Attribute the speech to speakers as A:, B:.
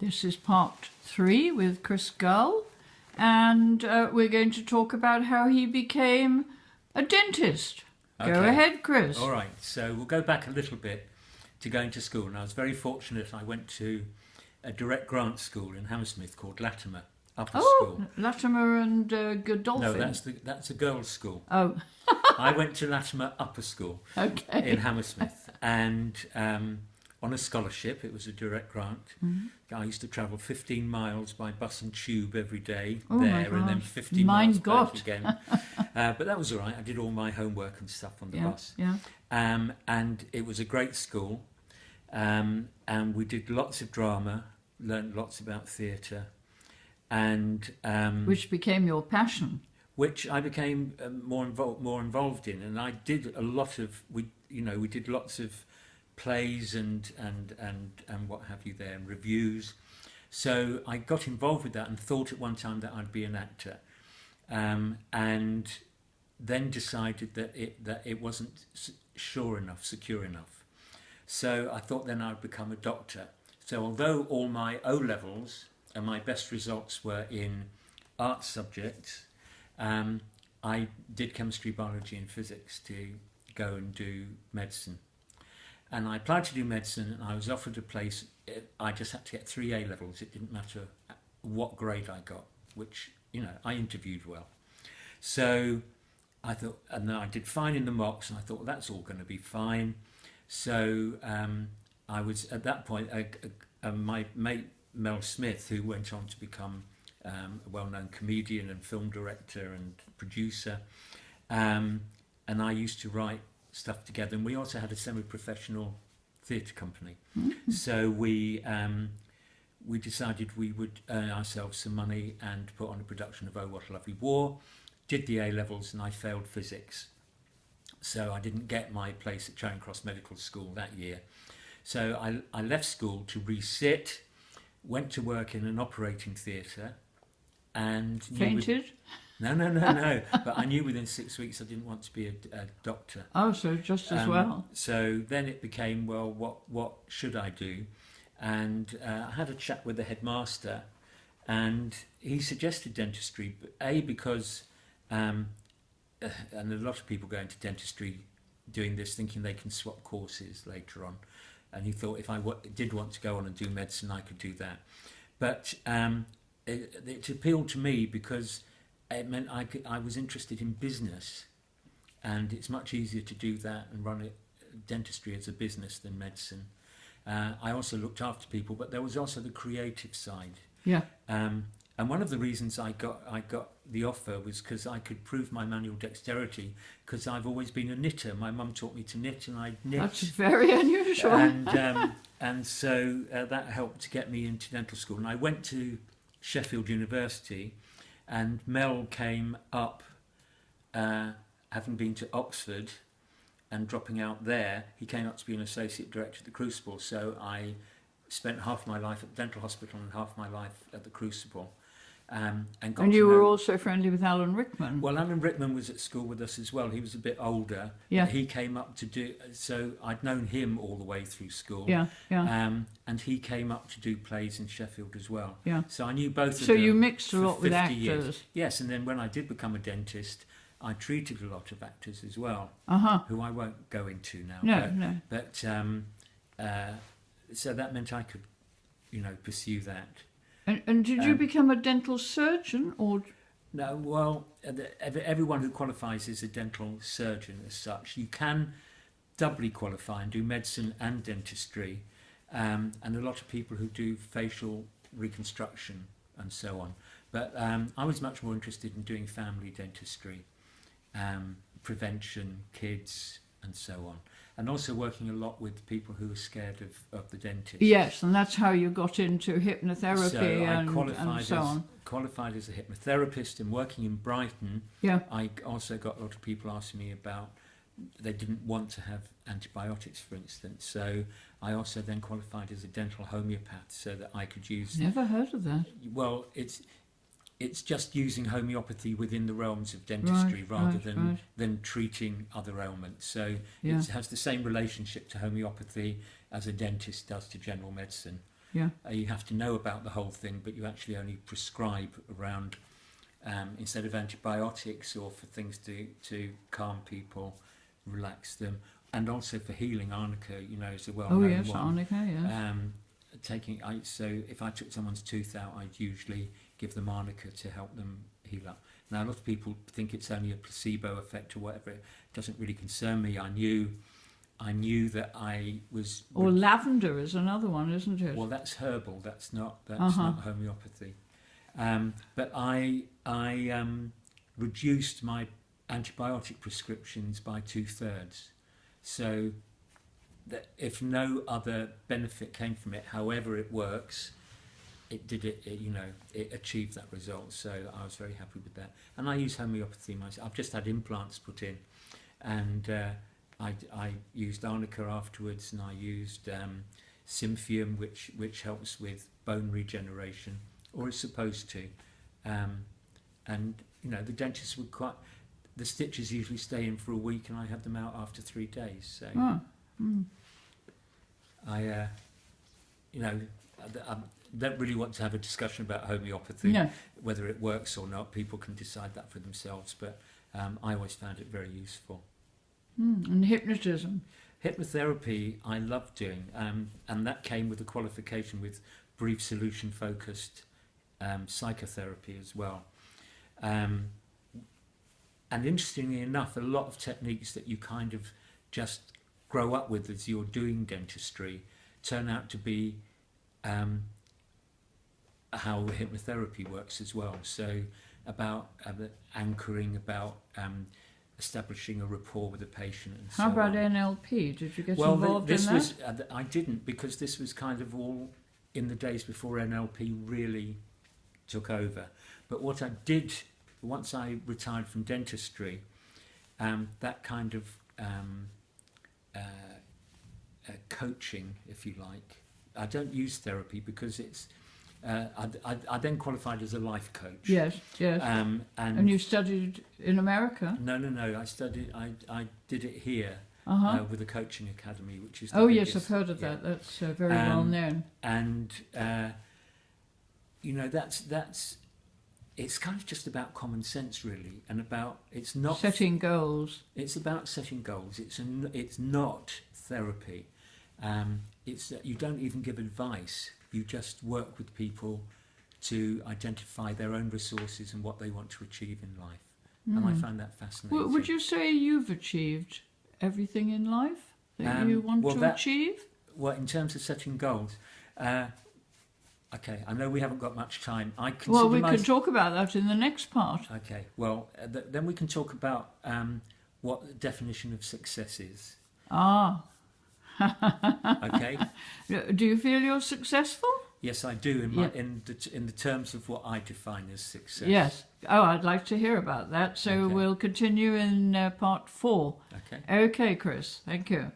A: This is part 3 with Chris Gull, and we're going to talk about how he became a dentist.
B: Okay.
A: Go ahead, Chris.
B: All right, so we'll go back a little bit to going to school. And I was very fortunate. I went to a direct grant school in Hammersmith called Latimer Upper School.
A: Latimer and Godolphin.
B: No, that's a girls' school.
A: Oh.
B: I went to Latimer Upper School in Hammersmith, and on a scholarship. It was a direct grant. Mm-hmm. I used to travel 15 miles by bus and tube every day there, and then 15 miles back again. But that was all right. I did all my homework and stuff on the bus.
A: Yeah.
B: And it was a great school. And we did lots of drama, learned lots about theatre, and
A: which became your passion.
B: Which I became more involved in, and I did a lot of we did lots of plays and what have you there, and reviews. So I got involved with that and thought at one time that I'd be an actor, and then decided that it wasn't secure enough. So I thought then I'd become a doctor. So although all my O levels and my best results were in art subjects, I did chemistry, biology and physics to go and do medicine. And I applied to do medicine, and I was offered a place. I just had to get 3 A levels. It didn't matter what grade I got, which, I interviewed well. So I thought, and then I did fine in the mocks, and I thought, well, that's all going to be fine. So I was, at that point, my mate Mel Smith, who went on to become a well-known comedian and film director and producer, and I used to write stuff together, and we also had a semi-professional theatre company. Mm-hmm. So we decided we would earn ourselves some money and put on a production of Oh What a Lovely War. Did the A levels, and I failed physics, so I didn't get my place at Charing Cross Medical School that year. So I left school to resit, went to work in an operating theatre, and
A: fainted.
B: No. But I knew within 6 weeks I didn't want to be a doctor.
A: Oh, so just as well.
B: So then it became, well, what should I do? And I had a chat with the headmaster, and he suggested dentistry, because, and a lot of people go into dentistry doing this thinking they can swap courses later on. And he thought if I did want to go on and do medicine, I could do that. But it appealed to me because it meant I was interested in business, and it's much easier to do that and run dentistry as a business than medicine. I also looked after people, but there was also the creative side.
A: Yeah.
B: And one of the reasons I got the offer was because I could prove my manual dexterity, because I've always been a knitter. My mum taught me to knit, and I knit.
A: That's very unusual.
B: And so that helped to get me into dental school. And I went to Sheffield University, and Mel came up, having been to Oxford and dropping out there. He came up to be an associate director at the Crucible. So I spent half my life at the dental hospital and half my life at the Crucible. And
A: you were also friendly with Alan Rickman.
B: Well, Alan Rickman was at school with us as well. He was a bit older.
A: Yeah.
B: He came up to do, so I'd known him all the way through school.
A: Yeah.
B: And he came up to do plays in Sheffield as well.
A: Yeah.
B: So I knew both of them.
A: So you mixed a lot with actors.
B: Years. Yes, and then when I did become a dentist, I treated a lot of actors as well, who I won't go into now.
A: No.
B: But so that meant I could, pursue that.
A: And did you become a dental surgeon, or?
B: No, well, everyone who qualifies is a dental surgeon as such. You can doubly qualify and do medicine and dentistry, and a lot of people who do facial reconstruction and so on. But I was much more interested in doing family dentistry, prevention, kids, and so on. And also working a lot with people who are scared of the dentist.
A: Yes, and that's how you got into hypnotherapy
B: and
A: so on.
B: Qualified as a hypnotherapist, and working in Brighton.
A: Yeah.
B: I also got a lot of people asking me about, they didn't want to have antibiotics, for instance. So I also then qualified as a dental homeopath so that I could use...
A: Never heard of that.
B: Well, it's just using homeopathy within the realms of dentistry rather than treating other ailments. So it has the same relationship to homeopathy as a dentist does to general medicine.
A: Yeah.
B: You have to know about the whole thing, but you actually only prescribe around, instead of antibiotics or for things to calm people, relax them, and also for healing. Arnica, is a well-known one.
A: Oh yes, arnica, yes.
B: So if I took someone's tooth out, I'd usually give them arnica to help them heal up. Now a lot of people think it's only a placebo effect or whatever. It doesn't really concern me. I knew that I was.
A: Or lavender is another one, isn't it?
B: Well, that's herbal. That's not homeopathy. But I reduced my antibiotic prescriptions by 2/3. So that if no other benefit came from it, however it works, it achieved that result. So I was very happy with that. And I use homeopathy myself. I've just had implants put in, and I used arnica afterwards, and I used Symphium, which helps with bone regeneration, or is supposed to. And the dentists would the stitches usually stay in for a week, and I have them out after 3 days. So I don't really want to have a discussion about homeopathy, whether it works or not. People can decide that for themselves, but I always found it very useful.
A: And hypnotism?
B: Hypnotherapy I love doing, and that came with a qualification with brief solution focused psychotherapy as well. And interestingly enough, a lot of techniques that you kind of just grow up with as you're doing dentistry turn out to be how hypnotherapy works as well. So about anchoring, about establishing a rapport with the patient. And
A: how about NLP? Did you get involved in that?
B: I didn't, because this was kind of all in the days before NLP really took over. But what I did, once I retired from dentistry, that kind of coaching, if you like. I don't use therapy because it's. I then qualified as a life coach.
A: Yes. And you studied in America?
B: No. I did it here with a coaching academy, which is.
A: Yes, I've heard of that. That's very well known.
B: And that's. It's kind of just about common sense, really, and about it's not
A: setting goals.
B: It's about setting goals. It's not therapy. It's you don't even give advice. You just work with people to identify their own resources and what they want to achieve in life. And I found that fascinating.
A: Would you say you've achieved everything in life that you want to achieve?
B: Well, in terms of setting goals, okay, I know we haven't got much time.
A: We can talk about that in the next part.
B: Okay, well, then we can talk about what the definition of success is. Okay.
A: Do you feel you're successful?
B: Yes, I do. In the terms of what I define as success.
A: Yes. Oh, I'd like to hear about that. So we'll continue in part 4.
B: Okay.
A: Okay, Chris. Thank you.